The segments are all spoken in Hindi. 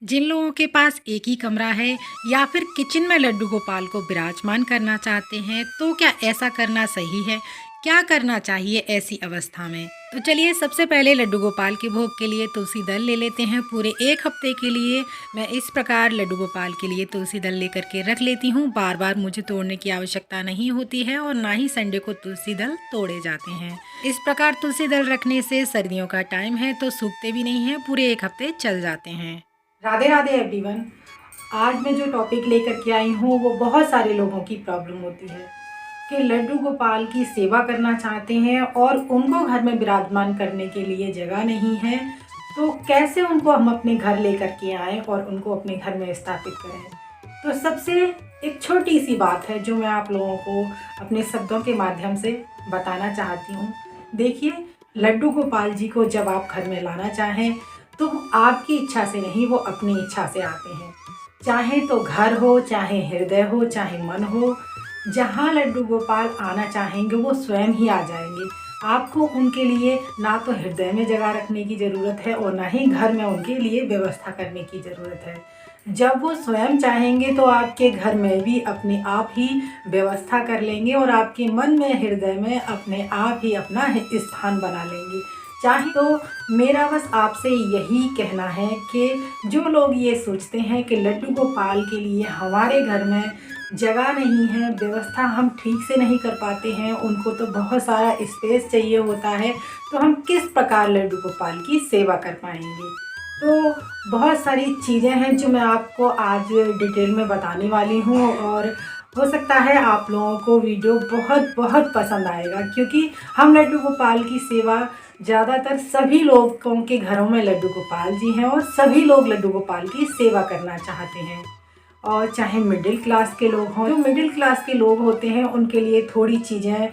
जिन लोगों के पास एक ही कमरा है या फिर किचन में लड्डू गोपाल को विराजमान करना चाहते हैं, तो क्या ऐसा करना सही है? क्या करना चाहिए ऐसी अवस्था में? तो चलिए, सबसे पहले लड्डू गोपाल के भोग के लिए तुलसी दल ले लेते हैं। पूरे 1 हफ्ते के लिए मैं इस प्रकार लड्डू गोपाल के लिए तुलसी दल लेकर के रख लेती हूँ। बार बार मुझे तोड़ने की आवश्यकता नहीं होती है और ना ही संडे को तुलसी दल तोड़े जाते हैं। इस प्रकार तुलसी दल रखने से सर्दियों का टाइम है तो सूखते भी नहीं हैं, पूरे 1 हफ्ते चल जाते हैं। राधे राधे एवरीवन। आज मैं जो टॉपिक लेकर के आई हूँ वो बहुत सारे लोगों की प्रॉब्लम होती है कि लड्डू गोपाल की सेवा करना चाहते हैं और उनको घर में विराजमान करने के लिए जगह नहीं है, तो कैसे उनको हम अपने घर लेकर के आएँ और उनको अपने घर में स्थापित करें। तो सबसे एक छोटी सी बात है जो मैं आप लोगों को अपने शब्दों के माध्यम से बताना चाहती हूँ। देखिए, लड्डू गोपाल जी को जब आप घर में लाना चाहें तो आपकी इच्छा से नहीं, वो अपनी इच्छा से आते हैं। चाहे तो घर हो, चाहे हृदय हो, चाहे मन हो, जहाँ लड्डू गोपाल आना चाहेंगे वो स्वयं ही आ जाएंगे। आपको उनके लिए ना तो हृदय में जगह रखने की ज़रूरत है और ना ही घर में उनके लिए व्यवस्था करने की ज़रूरत है। जब वो स्वयं चाहेंगे तो आपके घर में भी अपने आप ही व्यवस्था कर लेंगे और आपके मन में, हृदय में अपने आप ही अपना स्थान बना लेंगे। चाहे तो मेरा बस आपसे यही कहना है कि जो लोग ये सोचते हैं कि लड्डू गोपाल के लिए हमारे घर में जगह नहीं है, व्यवस्था हम ठीक से नहीं कर पाते हैं, उनको तो बहुत सारा स्पेस चाहिए होता है, तो हम किस प्रकार लड्डू गोपाल की सेवा कर पाएंगे। तो बहुत सारी चीज़ें हैं जो मैं आपको आज डिटेल में बताने वाली हूँ और हो सकता है आप लोगों को वीडियो बहुत बहुत पसंद आएगा, क्योंकि हम लड्डू गोपाल की सेवा ज़्यादातर सभी लोगों के घरों में लड्डू गोपाल जी हैं और सभी लोग लड्डू गोपाल की सेवा करना चाहते हैं। और चाहे मिडिल क्लास के लोग हों, जो मिडिल क्लास के लोग होते हैं उनके लिए थोड़ी चीज़ें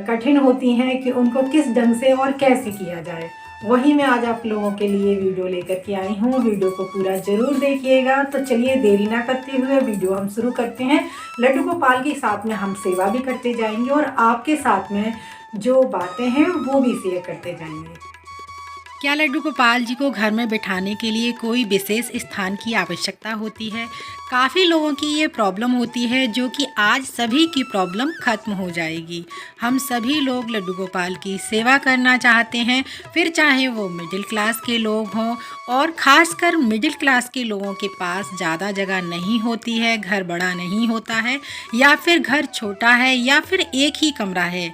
कठिन होती हैं कि उनको किस ढंग से और कैसे किया जाए। वही मैं आज आप लोगों के लिए वीडियो लेकर के आई हूँ। वीडियो को पूरा ज़रूर देखिएगा। तो चलिए, देरी ना करते हुए वीडियो हम शुरू करते हैं। लड्डू गोपाल के साथ में हम सेवा भी करते जाएंगे और आपके साथ में जो बातें हैं वो भी शेयर करते जाएंगे। क्या लड्डू गोपाल जी को घर में बिठाने के लिए कोई विशेष स्थान की आवश्यकता होती है? काफ़ी लोगों की ये प्रॉब्लम होती है, जो कि आज सभी की प्रॉब्लम ख़त्म हो जाएगी। हम सभी लोग लड्डू गोपाल की सेवा करना चाहते हैं, फिर चाहे वो मिडिल क्लास के लोग हों, और ख़ासकर मिडिल क्लास के लोगों के पास ज़्यादा जगह नहीं होती है, घर बड़ा नहीं होता है, या फिर घर छोटा है, या फिर एक ही कमरा है,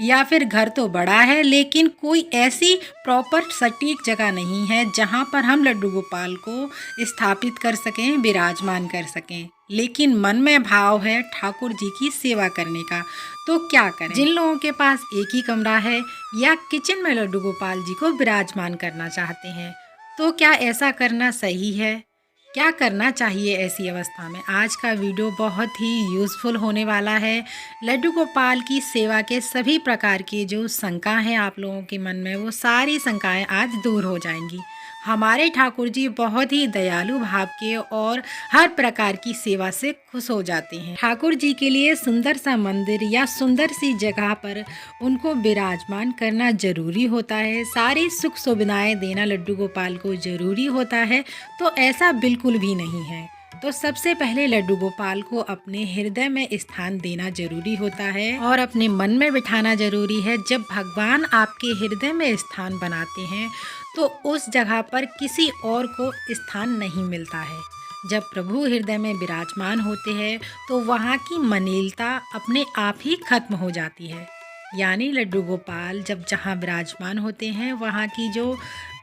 या फिर घर तो बड़ा है लेकिन कोई ऐसी प्रॉपर सटीक जगह नहीं है जहाँ पर हम लड्डू गोपाल को स्थापित कर सकें, विराजमान कर सकें, लेकिन मन में भाव है ठाकुर जी की सेवा करने का। तो क्या करें? जिन लोगों के पास एक ही कमरा है या किचन में लड्डू गोपाल जी को विराजमान करना चाहते हैं, तो क्या ऐसा करना सही है? क्या करना चाहिए ऐसी अवस्था में? आज का वीडियो बहुत ही यूज़फुल होने वाला है। लड्डू गोपाल की सेवा के सभी प्रकार की जो शंका है आप लोगों के मन में, वो सारी शंकाएं आज दूर हो जाएंगी। हमारे ठाकुर जी बहुत ही दयालु भाव के और हर प्रकार की सेवा से खुश हो जाते हैं। ठाकुर जी के लिए सुंदर सा मंदिर या सुंदर सी जगह पर उनको विराजमान करना जरूरी होता है। सारी सुख सुविधाएं देना लड्डू गोपाल को जरूरी होता है, तो ऐसा बिल्कुल भी नहीं है। तो सबसे पहले लड्डू गोपाल को अपने हृदय में स्थान देना जरूरी होता है और अपने मन में बिठाना जरूरी है। जब भगवान आपके हृदय में स्थान बनाते हैं तो उस जगह पर किसी और को स्थान नहीं मिलता है। जब प्रभु हृदय में विराजमान होते हैं तो वहाँ की मनीलता अपने आप ही खत्म हो जाती है। यानी लड्डू गोपाल जब जहाँ विराजमान होते हैं, वहाँ की जो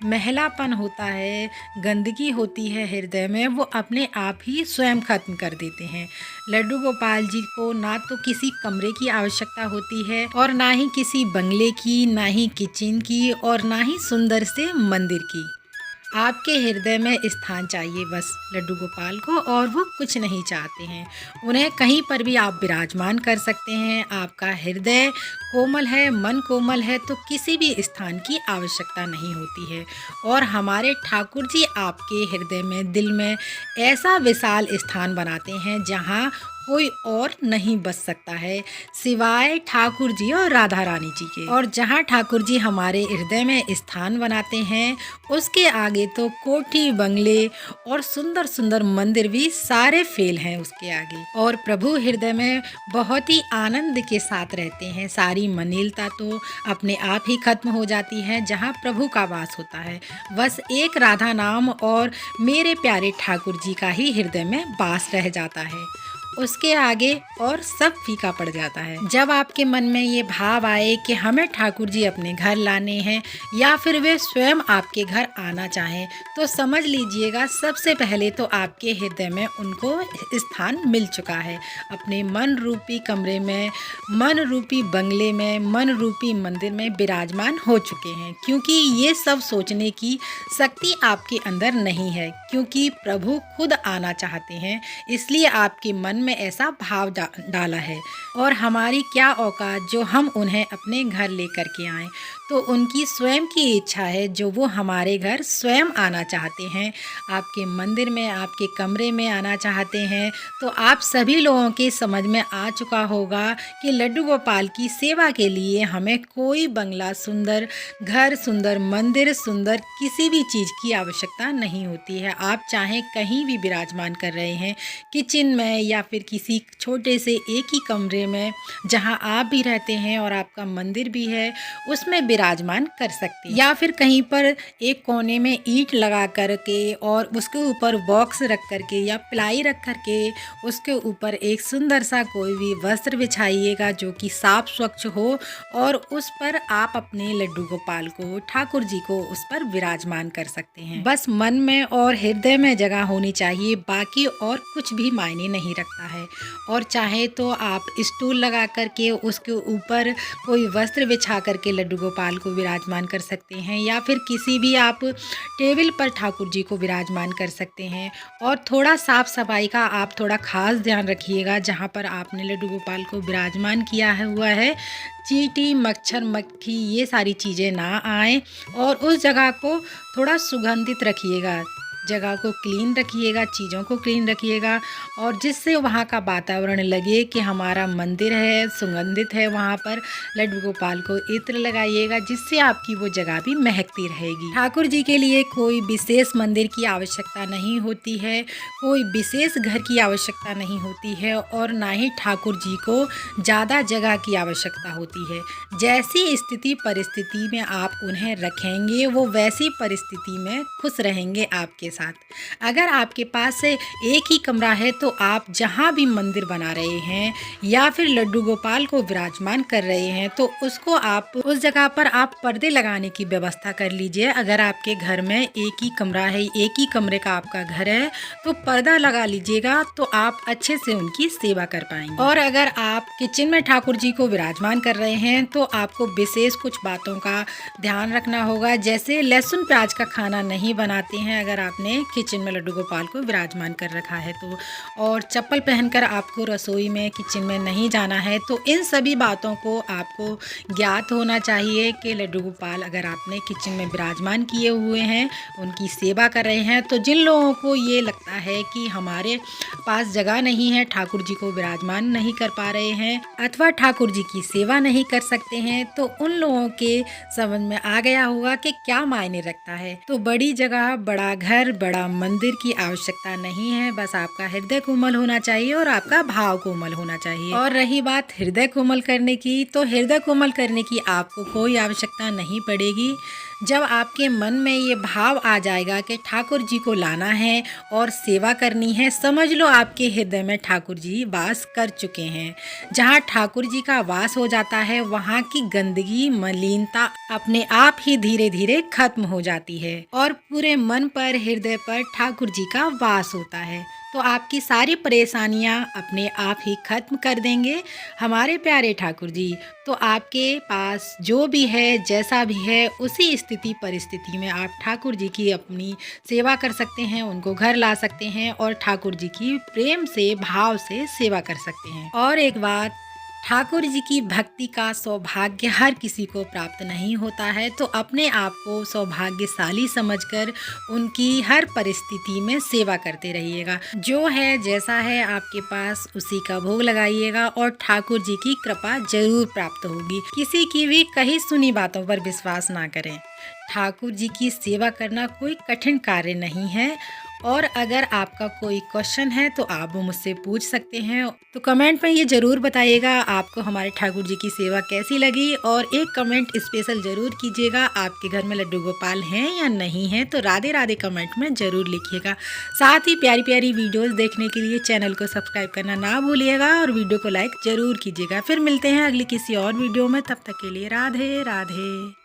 मैलापन होता है, गंदगी होती है हृदय में, वो अपने आप ही स्वयं खत्म कर देते हैं। लड्डू गोपाल जी को ना तो किसी कमरे की आवश्यकता होती है और ना ही किसी बंगले की, ना ही किचन की और ना ही सुंदर से मंदिर की। आपके हृदय में स्थान चाहिए बस लड्डू गोपाल को, और वो कुछ नहीं चाहते हैं। उन्हें कहीं पर भी आप विराजमान कर सकते हैं। आपका हृदय कोमल है, मन कोमल है, तो किसी भी स्थान की आवश्यकता नहीं होती है। और हमारे ठाकुर जी आपके हृदय में, दिल में ऐसा विशाल स्थान बनाते हैं जहाँ कोई और नहीं बच सकता है सिवाय ठाकुर जी और राधा रानी जी के। और जहाँ ठाकुर जी हमारे हृदय में स्थान बनाते हैं, उसके आगे तो कोठी बंगले और सुंदर सुंदर मंदिर भी सारे फेल हैं उसके आगे। और प्रभु हृदय में बहुत ही आनंद के साथ रहते हैं। सारी मलिनता तो अपने आप ही खत्म हो जाती है जहाँ प्रभु का वास होता है। बस एक राधा नाम और मेरे प्यारे ठाकुर जी का ही हृदय में वास रह जाता है, उसके आगे और सब फीका पड़ जाता है। जब आपके मन में ये भाव आए कि हमें ठाकुर जी अपने घर लाने हैं या फिर वे स्वयं आपके घर आना चाहें, तो समझ लीजिएगा सबसे पहले तो आपके हृदय में उनको स्थान मिल चुका है। अपने मन रूपी कमरे में, मन रूपी बंगले में, मन रूपी मंदिर में विराजमान हो चुके हैं। क्योंकि ये सब सोचने की शक्ति आपके अंदर नहीं है, क्योंकि प्रभु खुद आना चाहते हैं, इसलिए आपके मन में ऐसा भाव डाला है। और हमारी क्या औकात जो हम उन्हें अपने घर लेकर के आएं। तो उनकी स्वयं की इच्छा है जो वो हमारे घर स्वयं आना चाहते हैं, आपके मंदिर में, आपके कमरे में आना चाहते हैं। तो आप सभी लोगों के समझ में आ चुका होगा कि लड्डू गोपाल की सेवा के लिए हमें कोई बंगला सुंदर, घर सुंदर, मंदिर सुंदर, किसी भी चीज़ की आवश्यकता नहीं होती है। आप चाहें कहीं भी विराजमान कर रहे हैं, किचन में या फिर किसी छोटे से एक ही कमरे में जहां आप भी रहते हैं और आपका मंदिर भी है, उसमें विराजमान कर सकते हैं। या फिर कहीं पर एक कोने में ईंट लगा करके और उसके ऊपर बॉक्स रख करके या प्लाई रख करके उसके ऊपर एक सुंदर सा कोई भी वस्त्र बिछाइएगा जो कि साफ स्वच्छ हो, और उस पर आप अपने लड्डू गोपाल को, ठाकुर जी को उस पर विराजमान कर सकते हैं। बस मन में और हृदय में जगह होनी चाहिए, बाकी और कुछ भी मायने नहीं रखता है। और चाहे तो आप स्टूल लगा करके उसके ऊपर कोई वस्त्र बिछा करके लड्डू गोपाल को विराजमान कर सकते हैं, या फिर किसी भी आप टेबल पर ठाकुर जी को विराजमान कर सकते हैं। और थोड़ा साफ सफाई का आप थोड़ा खास ध्यान रखिएगा, जहाँ पर आपने लड्डू गोपाल को विराजमान किया हुआ है चींटी, मच्छर, मक्खी ये सारी चीज़ें ना आए। और उस जगह को थोड़ा सुगंधित रखिएगा, जगह को क्लीन रखिएगा, चीज़ों को क्लीन रखिएगा, और जिससे वहाँ का वातावरण लगे कि हमारा मंदिर है, सुगंधित है। वहाँ पर लड्डू गोपाल को इत्र लगाइएगा, जिससे आपकी वो जगह भी महकती रहेगी। ठाकुर जी के लिए कोई विशेष मंदिर की आवश्यकता नहीं होती है, कोई विशेष घर की आवश्यकता नहीं होती है, और ना ही ठाकुर जी को ज़्यादा जगह की आवश्यकता होती है। जैसी स्थिति परिस्थिति में आप उन्हें रखेंगे, वो वैसी परिस्थिति में खुश रहेंगे आपके साथ। अगर आपके पास से एक ही कमरा है तो आप जहाँ भी मंदिर बना रहे हैं या फिर लड्डू गोपाल को विराजमान कर रहे हैं, तो उसको आप उस जगह पर आप पर्दे लगाने की व्यवस्था कर लीजिए। अगर आपके घर में एक ही कमरा है, एक ही कमरे का आपका घर है, तो पर्दा लगा लीजिएगा, तो आप अच्छे से उनकी सेवा कर पाएंगे। और अगर आप किचन में ठाकुर जी को विराजमान कर रहे हैं तो आपको विशेष कुछ बातों का ध्यान रखना होगा, जैसे लहसुन प्याज का खाना नहीं बनाते हैं अगर आपने किचन में लड्डू गोपाल को विराजमान कर रखा है तो, और चप्पल पहनकर आपको रसोई में, किचन में नहीं जाना है। तो इन सभी बातों को आपको ज्ञात होना चाहिए कि लड्डू गोपाल अगर आपने किचन में विराजमान किए हुए हैं, उनकी सेवा कर रहे हैं। तो जिन लोगों को ये लगता है कि हमारे पास जगह नहीं है, ठाकुर जी को विराजमान नहीं कर पा रहे हैं अथवा ठाकुर जी की सेवा नहीं कर सकते हैं, तो उन लोगों के समझ में आ गया होगा कि क्या मायने रखता है। तो बड़ी जगह, बड़ा घर, बड़ा मंदिर की आवश्यकता नहीं है। बस आपका हृदय कोमल होना चाहिए और आपका भाव कोमल होना चाहिए। और रही बात हृदय कोमल करने की, तो हृदय कोमल करने की आपको कोई आवश्यकता नहीं पड़ेगी। जब आपके मन में ये भाव आ जाएगा कि ठाकुर जी को लाना है और सेवा करनी है, समझ लो आपके हृदय में ठाकुर जी वास कर चुके हैं। जहाँ ठाकुर जी का वास हो जाता है, वहाँ की गंदगी, मलिनता अपने आप ही धीरे धीरे खत्म हो जाती है और पूरे मन पर, हृदय पर ठाकुर जी का वास होता है। तो आपकी सारी परेशानियां अपने आप ही खत्म कर देंगे हमारे प्यारे ठाकुर जी। तो आपके पास जो भी है, जैसा भी है, उसी स्थिति परिस्थिति में आप ठाकुर जी की अपनी सेवा कर सकते हैं, उनको घर ला सकते हैं और ठाकुर जी की प्रेम से, भाव से सेवा कर सकते हैं। और एक बात, ठाकुर जी की भक्ति का सौभाग्य हर किसी को प्राप्त नहीं होता है, तो अपने आप को सौभाग्यशाली समझकर उनकी हर परिस्थिति में सेवा करते रहिएगा। जो है जैसा है आपके पास उसी का भोग लगाइएगा और ठाकुर जी की कृपा जरूर प्राप्त होगी। किसी की भी कही सुनी बातों पर विश्वास ना करें। ठाकुर जी की सेवा करना कोई कठिन कार्य नहीं है और अगर आपका कोई क्वेश्चन है तो आप वो मुझसे पूछ सकते हैं। तो कमेंट में ये ज़रूर बताइएगा आपको हमारे ठाकुर जी की सेवा कैसी लगी और एक कमेंट स्पेशल ज़रूर कीजिएगा, आपके घर में लड्डू गोपाल हैं या नहीं हैं, तो राधे राधे कमेंट में ज़रूर लिखिएगा। साथ ही प्यारी प्यारी वीडियोज़ देखने के लिए चैनल को सब्सक्राइब करना ना भूलिएगा और वीडियो को लाइक ज़रूर कीजिएगा। फिर मिलते हैं अगली किसी और वीडियो में, तब तक के लिए राधे राधे।